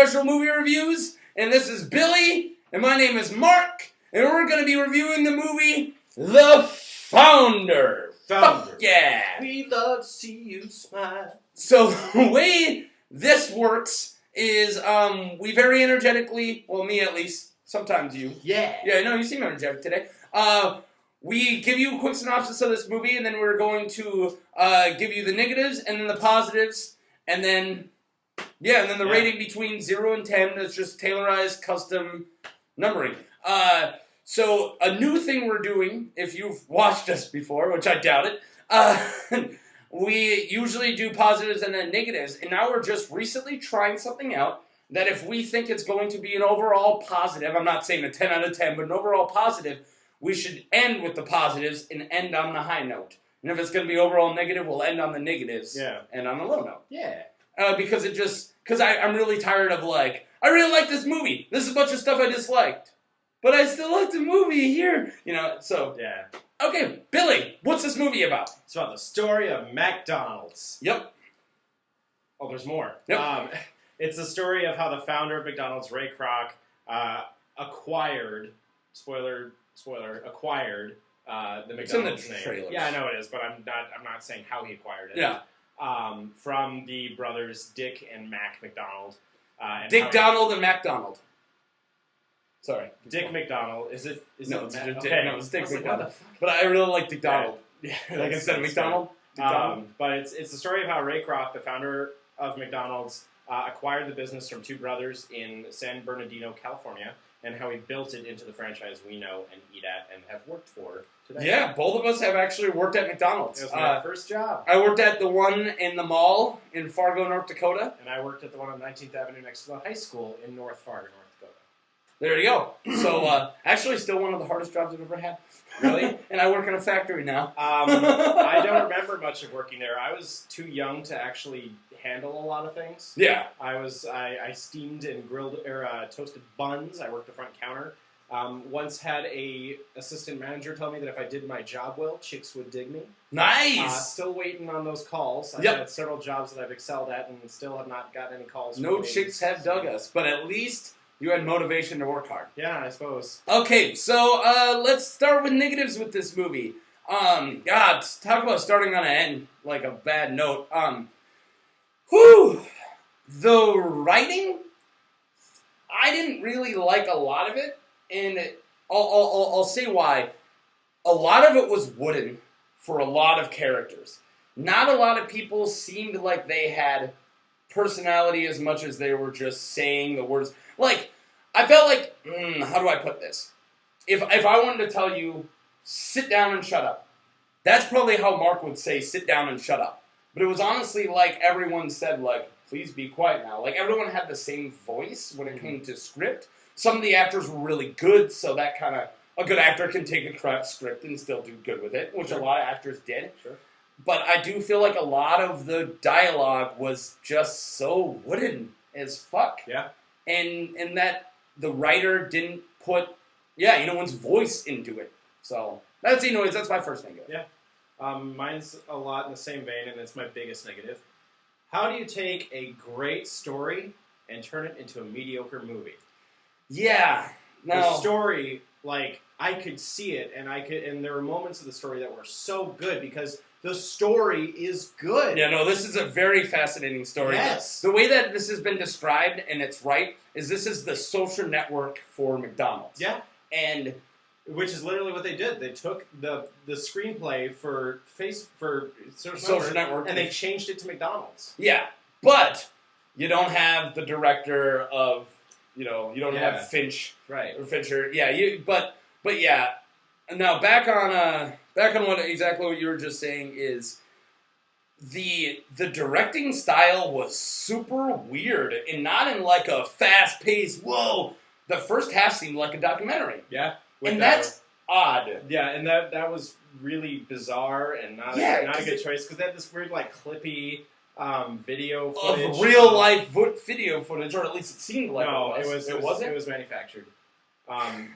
Special Movie Reviews, and this is Billy, and my name is Mark, and we're going to be reviewing the movie The Founder. Fuck yeah! We love to see you smile. So the way this works is we very energetically, well, me at least, sometimes you. Yeah. Yeah, no, you seem energetic today. We give you a quick synopsis of this movie, and then we're going to give you the negatives, and then the positives, and then, the rating between 0 and 10 is just tailorized custom numbering. So a new thing we're doing, if you've watched us before, which I doubt it, we usually do positives and then negatives, and now we're just recently trying something out that if we think it's going to be an overall positive, I'm not saying a 10 out of 10, but an overall positive, we should end with the positives and end on the high note. And if it's going to be overall negative, we'll end on the negatives and on the low note. Yeah. Because I'm really tired of I really like this movie. This is a bunch of stuff I disliked. But I still like the movie here. So. Yeah. Okay, Billy, what's this movie about? It's about the story of McDonald's. Yep. Oh, there's more. Yep. It's the story of how the founder of McDonald's, Ray Kroc, acquired, acquired the McDonald's it's in the name. trailers. Yeah, I know it is, but I'm not saying how he acquired it. Yeah. From the brothers Dick and Mac McDonald. Donald and MacDonald. Sorry. Dick McDonald. Is it No, it's Mac? Dick. No, it's Dick McDonald. What the fuck? But I really like Dick Donald. Yeah, Like instead of McDonald. But it's the story of how Ray Kroc, the founder of McDonald's, acquired the business from two brothers in San Bernardino, California, and how he built it into the franchise we know and eat at and have worked for today. Yeah, both of us have actually worked at McDonald's. It was my first job. I worked at the one in the mall in Fargo, North Dakota. And I worked at the one on 19th Avenue next to the high school in North Fargo, North Dakota. There you go. So, actually still one of the hardest jobs I've ever had. Really? And I work in a factory now. I don't remember much of working there. I was too young to actually handle a lot of things. Yeah. I steamed and grilled toasted buns. I worked the front counter. Once had a assistant manager tell me that if I did my job well, chicks would dig me. Nice! Still waiting on those calls. I've had several jobs that I've excelled at and still have not gotten any calls. No chicks have dug us, but at least you had motivation to work hard. Yeah, I suppose. Okay, so let's start with negatives with this movie. God, talk about starting on a bad note. The writing, I didn't really like a lot of it, and I'll say why. A lot of it was wooden for a lot of characters. Not a lot of people seemed like they had personality as much as they were just saying the words. I felt like, how do I put this? If I wanted to tell you, sit down and shut up, that's probably how Mark would say, sit down and shut up. But it was honestly like everyone said, please be quiet now. Everyone had the same voice when it came to script. Some of the actors were really good, so that kind of, a good actor can take a crap script and still do good with it, which a lot of actors did. Sure. But I do feel like a lot of the dialogue was just so wooden as fuck. Yeah. And that the writer didn't put, anyone's voice into it. So, that's my first negative. Yeah. Mine's a lot in the same vein, and it's my biggest negative. How do you take a great story and turn it into a mediocre movie? Yeah. No. The story, I could see it, and there were moments of the story that were so good because the story is good. Yeah, no, this is a very fascinating story. Yes. The way that this has been described, and it's right, is this is the social network for McDonald's. Yeah. And which is literally what they did. They took the screenplay for Social Network, and they changed it to McDonald's. Yeah, but you don't have the director of, you don't have Finch, right? Or Fincher. Yeah, but yeah. Now back on exactly what you were just saying is the directing style was super weird and not in a fast paced. Whoa, the first half seemed like a documentary. Yeah. And that's odd. Yeah, and that was really bizarre and not a good choice because they had this weird clippy video footage of real life video footage, or at least it seemed like it was. It wasn't. It was manufactured.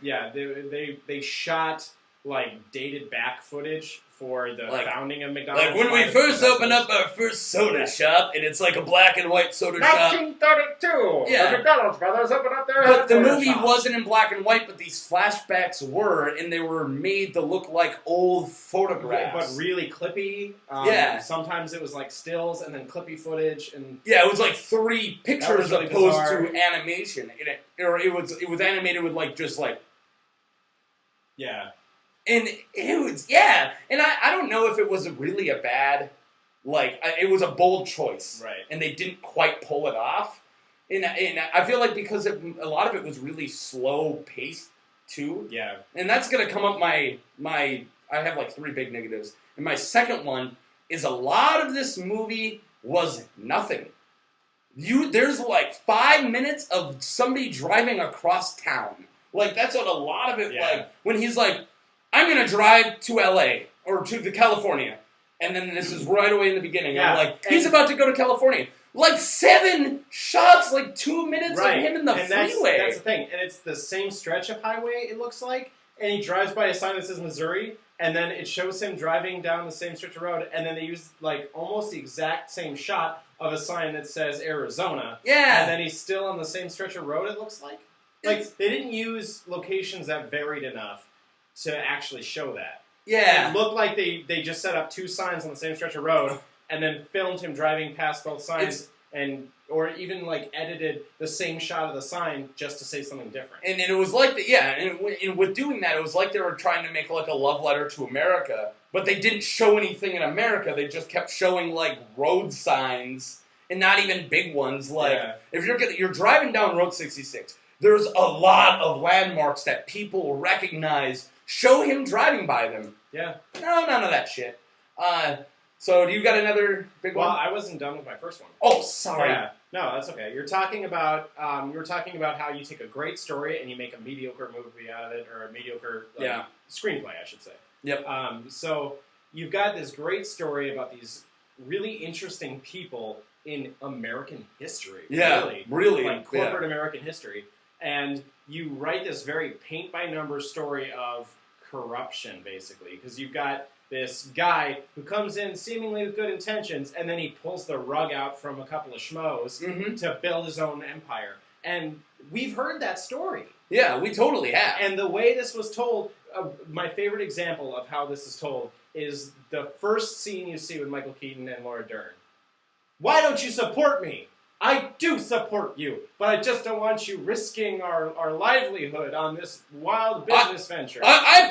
They shot like dated back footage for the Like- founding of McDonald's. Like when we first opened up our first soda shop, and it's like a black and white soda shop. 1932. Yeah. The McDonald's brothers opened up their But the headquarters movie shop. wasn't in black and white, but these flashbacks were, and they were made to look like old Yeah, photographs. but really clippy. Yeah. Sometimes it was like stills and then clippy footage, and Yeah, it was like 3 pictures was really opposed bizarre. to animation, or it was animated with like just like. yeah. And it was, yeah. And I don't know if it was really a bad, like, it was a bold choice. Right. And they didn't quite pull it off. And I feel like because a lot of it was really slow paced, too. Yeah. And that's going to come up I have like 3 big negatives. And my second one is a lot of this movie was nothing. There's like 5 minutes of somebody driving across town. Like, that's what a lot of it, like, when he's like, I'm going to drive to LA or to California. And then this is right away in the beginning. Yeah. I'm like, he's about to go to California. Like 7 shots, like 2 minutes of him in the freeway. That's the thing. And it's the same stretch of highway, it looks like. And he drives by a sign that says Missouri. And then it shows him driving down the same stretch of road. And then they use like almost the exact same shot of a sign that says Arizona. Yeah. And then he's still on the same stretch of road, it looks like. Like, they didn't use locations that varied enough to actually show that. Yeah. It looked like they just set up 2 signs on the same stretch of road and then filmed him driving past both signs or even like edited the same shot of the sign just to say something different. And it was like, and with doing that, it was like they were trying to make like a love letter to America, but they didn't show anything in America. They just kept showing like road signs and not even big ones. Like if you're driving down Route 66, there's a lot of landmarks that people recognize. Show him driving by them. Yeah. No, none of that shit. So do you got another big one? Well, I wasn't done with my first one. Oh, sorry. Yeah. No, that's okay. You're talking about how you take a great story and you make a mediocre movie out of it, or a mediocre screenplay, I should say. Yep. So you've got this great story about these really interesting people in American history. Yeah, really. Like corporate American history. And you write this very paint-by-number story of corruption, basically, because you've got this guy who comes in seemingly with good intentions, and then he pulls the rug out from a couple of schmoes to build his own empire. And we've heard that story. Yeah, we totally have. And the way this was told, my favorite example of how this is told is the first scene you see with Michael Keaton and Laura Dern. Why don't you support me? I do support you, but I just don't want you risking our livelihood on this wild business venture. I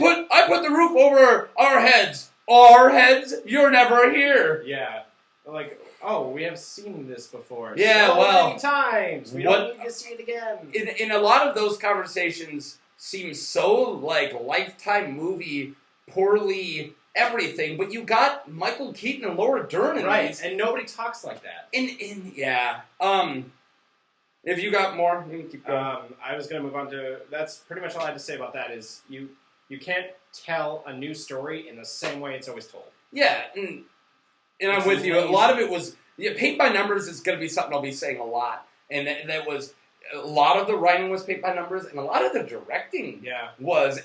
put the roof over our heads. Our heads? You're never here. Yeah. Like, oh, we have seen this before. Yeah, so well, many times. We don't need to see it again. In a lot of those conversations seem so like Lifetime movie, poorly everything, but you got Michael Keaton and Laura Dern in these. And nobody talks like that. Yeah. If you got more, you can keep going. I was going to move on to, that's pretty much all I had to say about that, is you can't tell a new story in the same way it's always told. Yeah, and I'm with you. A lot of it was, paint by numbers is going to be something I'll be saying a lot, and that was, a lot of the writing was paint by numbers, and a lot of the directing was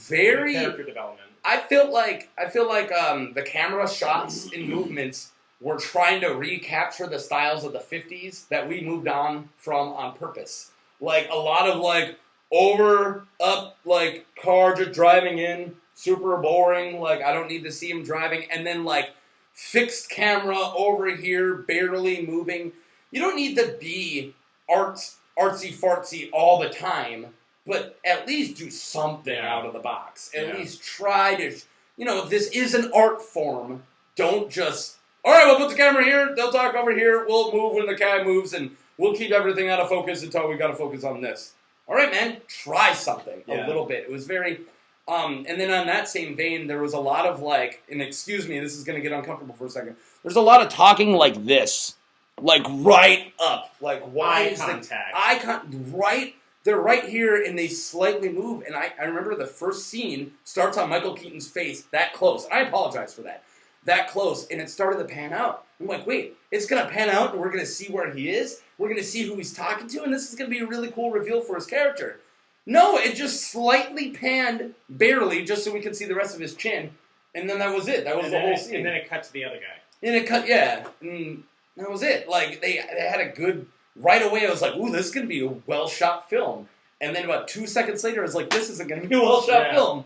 very... character development. I feel like the camera shots and movements were trying to recapture the styles of the 50s that we moved on from on purpose. Like, a lot of, like, over, up, like, car just driving in, super boring, like, I don't need to see him driving, and then, like, fixed camera over here, barely moving. You don't need to be artsy-fartsy all the time, but at least do something out of the box. At least try to, if this is an art form, don't just, all right, we'll put the camera here, they'll talk over here, we'll move when the guy moves, and we'll keep everything out of focus until we got to focus on this. All right, man, try something a little bit. It was very, and then on that same vein, there was a lot of like, and excuse me, this is going to get uncomfortable for a second, there's a lot of talking like this, like right up, like why is the icon right? They're right here, and they slightly move. And I remember the first scene starts on Michael Keaton's face that close. And I apologize for that. That close. And it started to pan out. I'm like, wait, it's going to pan out, and we're going to see where he is? We're going to see who he's talking to? And this is going to be a really cool reveal for his character. No, it just slightly panned, barely, just so we could see the rest of his chin, and then that was it. That was the whole scene. And then it cut to the other guy. And it cut, yeah, and that was it. Like, they had a good, right away I was like, ooh, this is going to be a well-shot film. And then about 2 seconds later, I was like, this isn't going to be a well-shot film.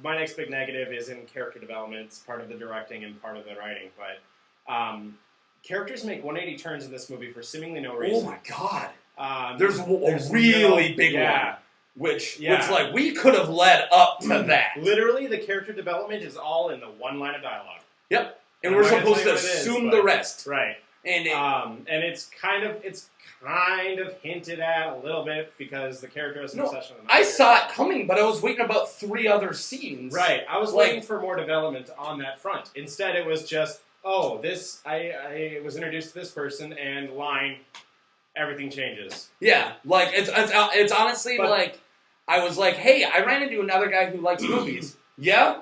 My next big negative is in character development. It's part of the directing and part of the writing, but characters make 180 turns in this movie for seemingly no reason. Oh my god. There's a really big one. Which like, we could have led up to that. Literally, the character development is all in the one line of dialogue. Yep. And we're supposed to assume the rest. Right. And it's kind of hinted at a little bit because the character has an obsession with I saw it coming, but I was waiting about 3 other scenes. Right. I was waiting for more development on that front. Instead, it was just, I was introduced to this person and line, everything changes. Yeah. Like, it's honestly like, I was like, hey, I ran into another guy who likes movies. Yeah?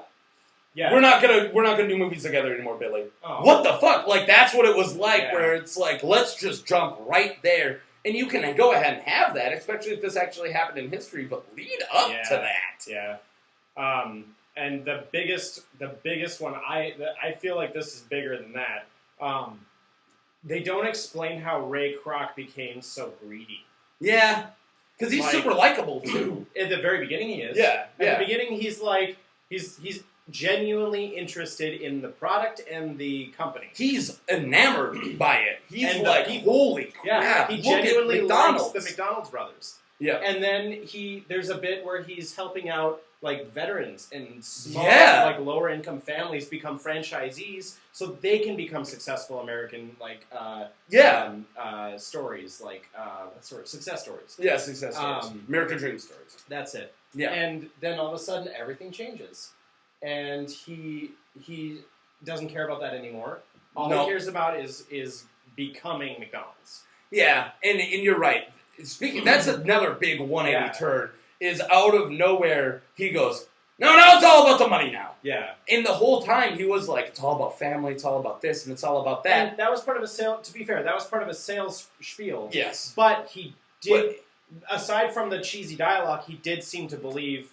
Yeah. We're not gonna do movies together anymore, Billy. Oh. What the fuck? Like, that's what it was like, where it's like, let's just jump right there. And you can go ahead and have that, especially if this actually happened in history, but lead up to that. Yeah. And the biggest one, I feel like this is bigger than that. They don't explain how Ray Kroc became so greedy. Yeah. Because he's super likable, too. At the very beginning, he is. Yeah. At the beginning, he's like, he's genuinely interested in the product and the company. He's enamored by it. He's like, holy crap. Yeah, he genuinely likes the McDonald's brothers. Yeah. And then there's a bit where he's helping out, like, veterans and small, like, lower-income families become franchisees so they can become successful American, like, stories, like, success stories. Yeah, success stories. American dream stories. That's it. Yeah. And then all of a sudden, everything changes. And he doesn't care about that anymore. All he cares about is becoming McDonald's. Yeah, and you're right. Speaking, that's another big 180 turn. Is out of nowhere, he goes, no, it's all about the money now. Yeah. And the whole time, he was like, it's all about family, it's all about this, and it's all about that. And that was part of a sale, to be fair, that was part of a sales spiel. Yes. But he did, aside from the cheesy dialogue, he did seem to believe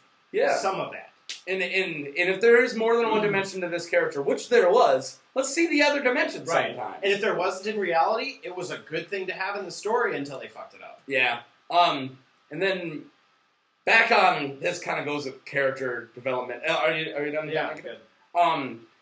some of that. And if there is more than one dimension to this character, which there was, let's see the other dimensions sometimes. And if there wasn't in reality, it was a good thing to have in the story until they fucked it up. Yeah. And then back on, this kind of goes with character development. Are you done? Yeah, good.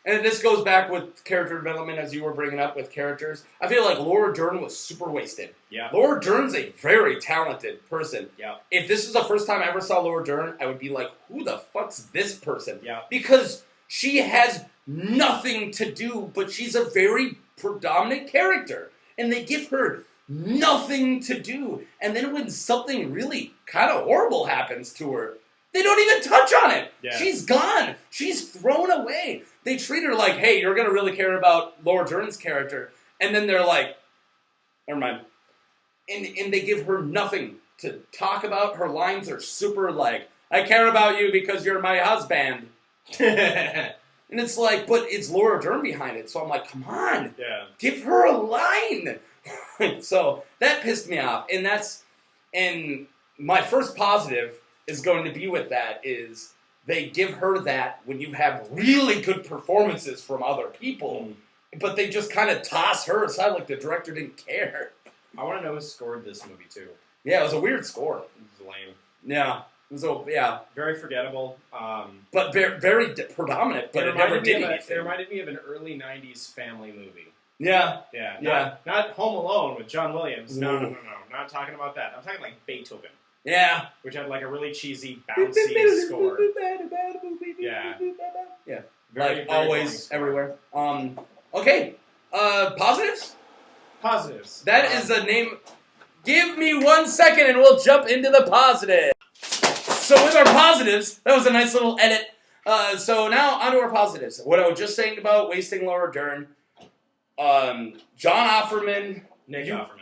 And this goes back with character development, as you were bringing up with characters. I feel like Laura Dern was super wasted. Yeah. Laura Dern's a very talented person. Yeah. If this is the first time I ever saw Laura Dern, I would be like, who the fuck's this person? Yeah. Because she has nothing to do, but she's a very predominant character. And they give her nothing to do. And then when something really kind of horrible happens to her, they don't even touch on it. Yeah. She's gone. She's thrown away. They treat her like, hey, you're going to really care about Laura Dern's character. And then they're like, never mind. And they give her nothing to talk about. Her lines are super like, I care about you because you're my husband. And it's like, but it's Laura Dern behind it. So I'm like, come on. Yeah. Give her a line. So that pissed me off. And my first positive is going to be with that is they give her that when you have really good performances from other people, but they just kind of toss her aside like the director didn't care. I want to know who scored this movie, too. Yeah, it was a weird score. It was lame. Yeah. It was very forgettable. But very predominant, but it never did anything. It reminded me of an early 90s family movie. Yeah. Yeah. Not Home Alone with John Williams. No. Not talking about that. I'm talking like Beethoven. Yeah. Which had like a really cheesy, bouncy score. Yeah. Yeah. Very always, everywhere. Okay. Positives? Positives. That is the name. Give me 1 second and we'll jump into the positives. So with our positives, that was a nice little edit. So now onto our positives. What I was just saying about wasting Laura Dern. John Offerman. Nick Offerman.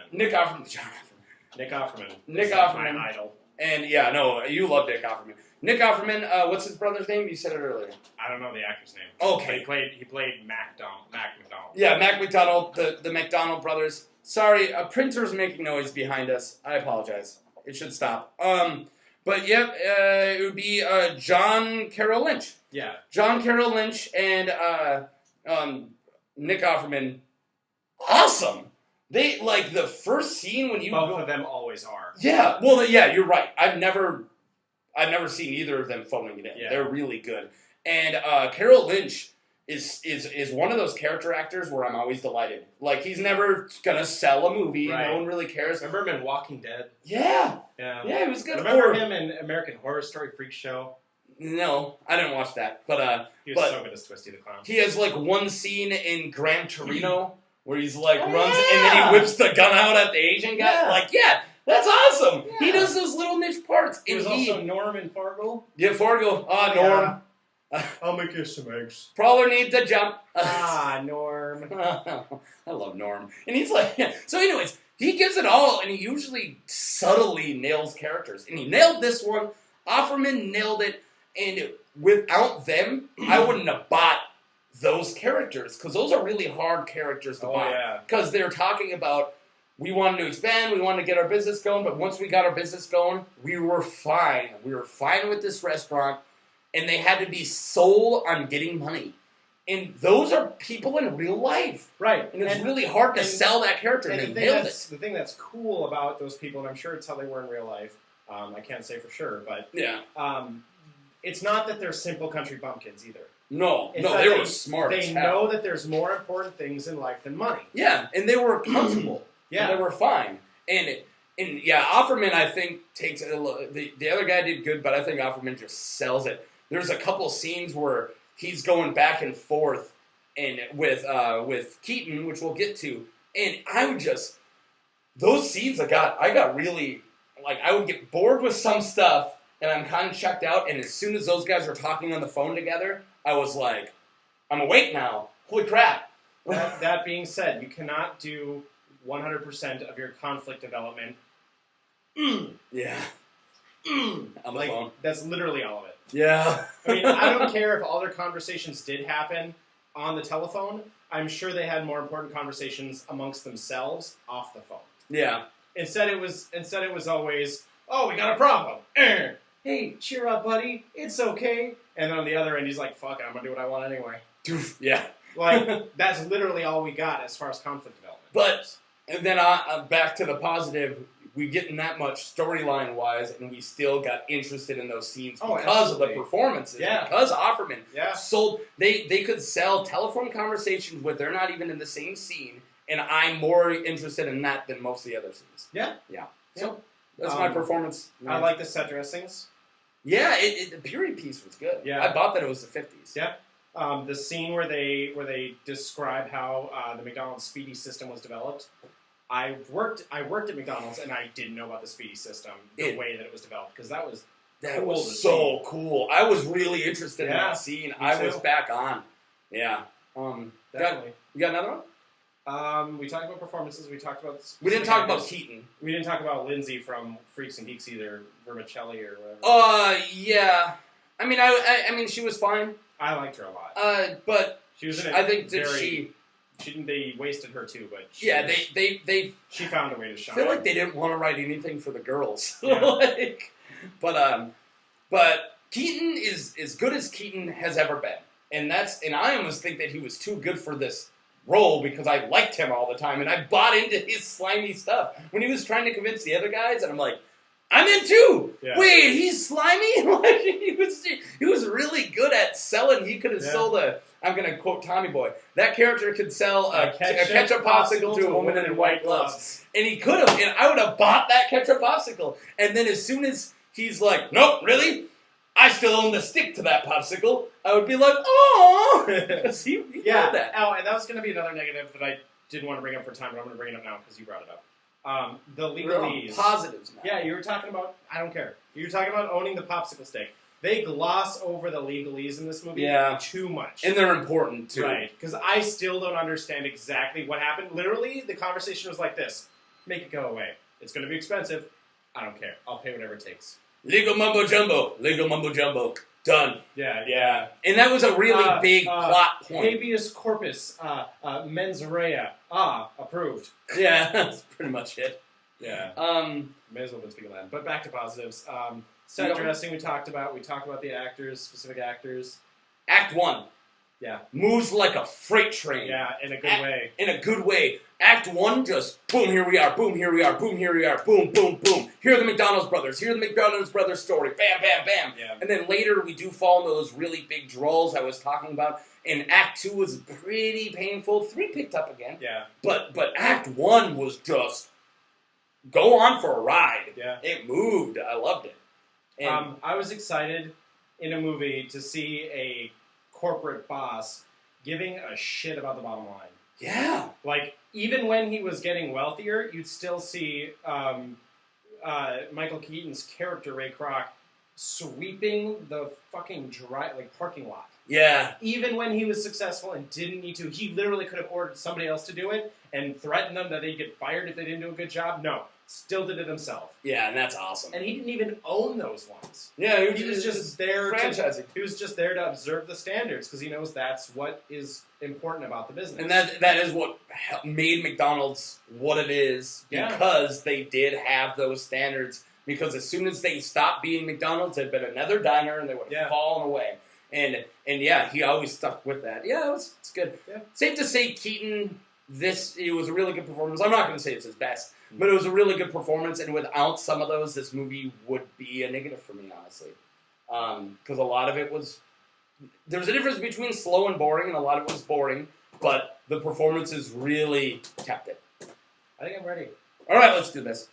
My idol. And yeah, no, you love Nick Offerman. Nick Offerman, what's his brother's name? You said it earlier. I don't know the actor's name. Okay. He played Mac McDonald. Yeah, Mac McDonald, the McDonald brothers. Sorry, a printer's making noise behind us. I apologize. It should stop. But yep, it would be John Carroll Lynch. Yeah. John Carroll Lynch and Nick Offerman. Awesome. They like the first scene when you both of them always are. Yeah. Well, yeah, you're right. I've never seen either of them phoning it in. Yeah. They're really good. And Carroll Lynch is one of those character actors where I'm always delighted. Like, he's never gonna sell a movie. Right. No one really cares. Remember him in Walking Dead? Yeah. Yeah. Yeah, he was good. Remember him in American Horror Story Freak Show? No, I didn't watch that. But he was so good as Twisty the Clown. He has like one scene in Gran Torino where he's like runs yeah. and then he whips the gun out at the Asian guy. Yeah. Like, yeah, that's awesome. Yeah. He does those little niche parts. He was also Norm in Fargo. Yeah, Fargo. Norm. I'll make you some eggs. Prowler needs to jump. Norm. I love Norm. And he's like, yeah. So anyways, he gives it all, and he usually subtly nails characters. And he nailed this one. Offerman nailed it. And without them, I wouldn't have bought those characters. Because those are really hard characters to buy. Yeah. Because they're talking about, we wanted to expand, we wanted to get our business going, but once we got our business going, we were fine. We were fine with this restaurant. And they had to be sold on getting money. And those are people in real life. Right. And it's really hard to sell that character. And they nailed it. The thing that's cool about those people, and I'm sure it's how they were in real life, I can't say for sure, but yeah. It's not that they're simple country bumpkins either. No, they were smart. They know that there's more important things in life than money. Yeah, and they were comfortable. Yeah. And they were fine. And yeah, Offerman, I think, takes it a little... The other guy did good, but I think Offerman just sells it. There's a couple scenes where he's going back and forth and with Keaton, which we'll get to, and I would just... Those scenes I got really... Like, I would get bored with some stuff, and I'm kind of checked out, and as soon as those guys were talking on the phone together, I was like, I'm awake now. Holy crap. That being said, you cannot do 100% of your conflict development. Yeah. On the phone. That's literally all of it. Yeah. I mean, I don't care if all their conversations did happen on the telephone. I'm sure they had more important conversations amongst themselves off the phone. Yeah. Instead, it was always, oh, we got a problem. Hey, cheer up, buddy. It's okay. And then on the other end, he's like, fuck it, I'm going to do what I want anyway. Yeah. Like, that's literally all we got as far as conflict development. But, and then back to the positive, we getting that much storyline-wise, and we still got interested in those scenes because of the performances. Yeah. Because Offerman sold, they could sell telephone conversations where they're not even in the same scene, and I'm more interested in that than most of the other scenes. Yeah. Yeah. So, that's my performance. I like the set dressings. Yeah, the period piece was good. Yeah. I bought that it was the 50s. Yeah. The scene where they describe how the McDonald's Speedy system was developed. I worked at McDonald's and I didn't know about the Speedy system, the way that it was developed, because that was so cool. I was really interested in that scene. I was back on. Yeah. Definitely. You got another one? We talked about performances. We talked about. We didn't talk about Keaton. We didn't talk about Lindsay from Freaks and Geeks either, Vermicelli or whatever. Yeah. I mean, I mean, she was fine. I liked her a lot. But she was. I think that they wasted her too, but she found a way to shine. I feel like they didn't want to write anything for the girls. Yeah. But Keaton is as good as Keaton has ever been, and I almost think that he was too good for this role because I liked him all the time, and I bought into his slimy stuff when he was trying to convince the other guys, and I'm like, I'm in too. Yeah. Wait, he's slimy? Like he was really good at selling. He could have sold I'm going to quote Tommy Boy. That character could sell a ketchup popsicle to a woman in white gloves. And he could have, and I would have bought that ketchup popsicle. And then as soon as he's like, nope, really? I still own the stick to that popsicle. I would be like, oh, because he did that. Oh, and that was going to be another negative that I didn't want to bring up for time, but I'm going to bring it up now because you brought it up. The legalese. Positives now. Yeah, you were talking about, I don't care. You were talking about owning the popsicle stick. They gloss over the legalese in this movie too much. And they're important, too. Right, because I still don't understand exactly what happened. Literally, the conversation was like this. Make it go away. It's going to be expensive. I don't care. I'll pay whatever it takes. Legal mumbo jumbo. Legal mumbo jumbo. Done. Yeah. And that was a really big plot point. Habeas corpus. Mens rea. Approved. Yeah, that's pretty much it. Yeah. May as well been speaking of that. But back to positives. Set dressing we talked about. We talked about the actors, specific actors. Act 1. Yeah. Moves like a freight train. Yeah, in a good way. In a good way. Act 1, just boom, here we are, boom, here we are, boom, here we are, boom, boom, boom. Here are the McDonald's brothers. Here's the McDonald's brothers story. Bam, bam, bam. Yeah. And then later we do fall into those really big drawls I was talking about. And Act 2 was pretty painful. 3 picked up again. Yeah. But Act 1 was just go on for a ride. Yeah. It moved. I loved it. And I was excited in a movie to see a corporate boss giving a shit about the bottom line. yeah. Like, even when he was getting wealthier, you'd still see Michael Keaton's character, Ray Kroc, sweeping the fucking parking lot. Yeah. Even when he was successful and didn't need to, he literally could have ordered somebody else to do it and threatened them that they'd get fired if they didn't do a good job. No. Still did it himself. Yeah, and that's awesome. And he didn't even own those ones. Yeah, He was just there franchising. He was just there to observe the standards because he knows that's what is important about the business. And that is what made McDonald's what it is, because they did have those standards. Because as soon as they stopped being McDonald's, it'd been another diner, and they would have fallen away. And yeah, he always stuck with that. Yeah, it's good. Yeah. Safe to say, Keaton, it was a really good performance. I'm not going to say it's his best, but it was a really good performance. And without some of those, this movie would be a negative for me, honestly. Because a lot of it was... There's a difference between slow and boring, and a lot of it was boring. But the performances really kept it. I think I'm ready. All right, let's do this.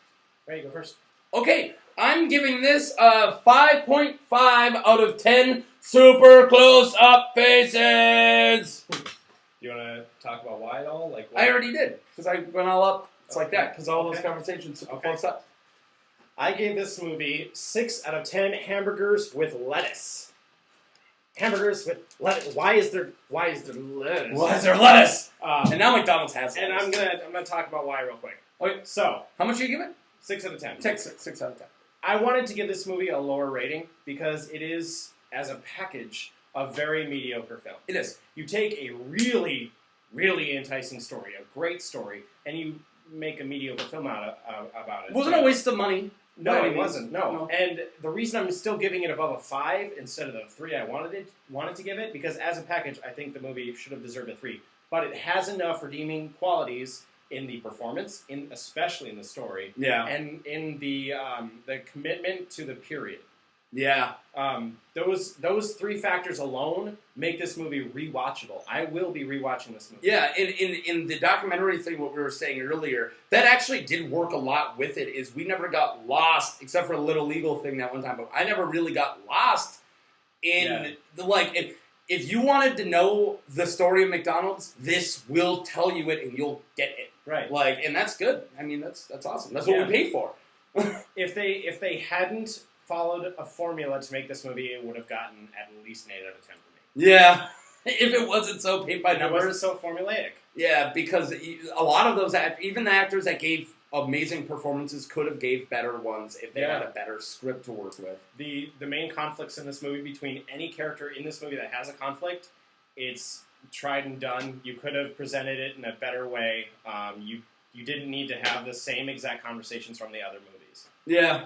Ready, go first. Okay, I'm giving this a 5.5 out of 10 super close-up faces. You want to talk about why at all? Like, I already did, because I went all up. It's like that, because all those conversations super close up. I gave this movie 6 out of 10 hamburgers with lettuce. Hamburgers with lettuce. Why is there lettuce? Why is there lettuce? And And now McDonald's has lettuce. And I'm gonna talk about why real quick. Okay, So, how much do you give it? 6 out of 10. 6 out of 10. I wanted to give this movie a lower rating because it is, as a package, a very mediocre film. It is. You take a really, really enticing story, a great story, and you make a mediocre film about it. It wasn't a waste of money. No, it wasn't. No. And the reason I'm still giving it above a 5 instead of the 3 I wanted to give it, because as a package, I think the movie should have deserved a 3. But it has enough redeeming qualities in the performance, especially in the story, and in the commitment to the period. Yeah. Those 3 factors alone make this movie rewatchable. I will be rewatching this movie. Yeah, in the documentary thing, what we were saying earlier, that actually did work a lot with it, is we never got lost, except for a little legal thing that one time, but I never really got lost in, if you wanted to know the story of McDonald's, this will tell you it and you'll get it. Right. And that's good. I mean, that's awesome. That's what we paid for. If they hadn't followed a formula to make this movie, it would have gotten at least an 8 out of 10 for me. Yeah. If it wasn't so paint by numbers. It wasn't so formulaic. Yeah, because a lot of those, even the actors that gave amazing performances could have gave better ones if they had a better script to work with. The main conflicts in this movie, between any character in this movie that has a conflict, it's tried and done. You could have presented it in a better way. You didn't need to have the same exact conversations from the other movies. Yeah.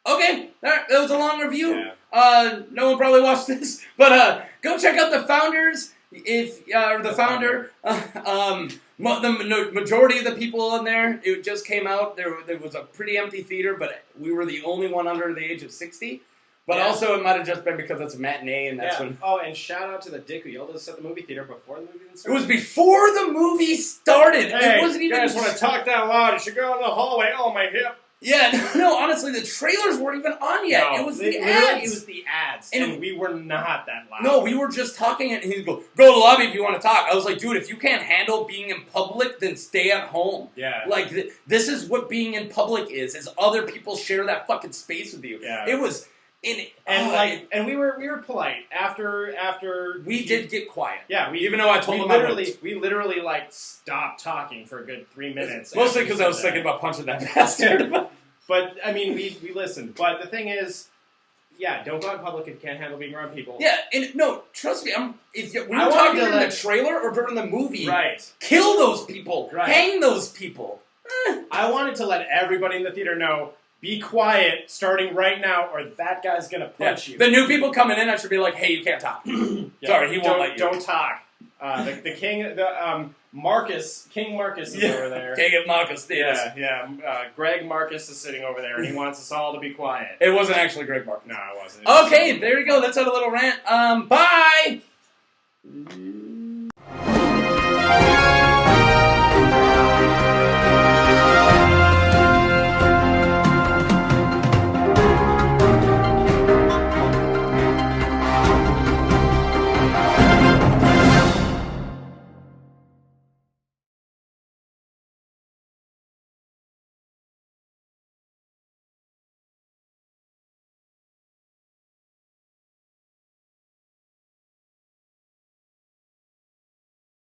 Okay, that was a long review. Yeah. No one probably watched this, but go check out The Founders. The Founder. The majority of the people in there, it just came out. There was a pretty empty theater, but we were the only one under the age of 60. But also, it might have just been because it's a matinee, and that's when... Oh, and shout out to the dick who yelled at us at the movie theater before the movie even started. It was before the movie started. Hey, it wasn't even... you guys want to talk that loud? You should go in the hallway. Oh, my hip. Yeah, no, honestly, the trailers weren't even on yet. No, it was the ads. It was the ads, and we were not that loud. No, we were just talking, and he'd go to the lobby if you want to talk. I was like, dude, if you can't handle being in public, then stay at home. Yeah. Like, this is what being in public is other people share that fucking space with you. Yeah. It was... And we were polite after we did get quiet. Yeah, even though I told them we literally stopped talking for a good 3 minutes. Mostly because I was thinking about punching that bastard. But I mean, we listened. But the thing is, don't go out in public if you can't handle being around people. Yeah, and no, trust me, we were talking during the trailer or during the movie. Right. Kill those people. Right. Hang those people. I wanted to let everybody in the theater know, be quiet starting right now, or that guy's going to punch you. The new people coming in, I should be like, hey, you can't talk. Sorry, he won't let you. Don't talk. The king, Marcus, King Marcus is over there. King of Marcus Theaters. Yeah. Greg Marcus is sitting over there, and he wants us all to be quiet. It wasn't actually Greg Marcus. No, it wasn't. Okay, there you go. Let's have a little rant. Bye!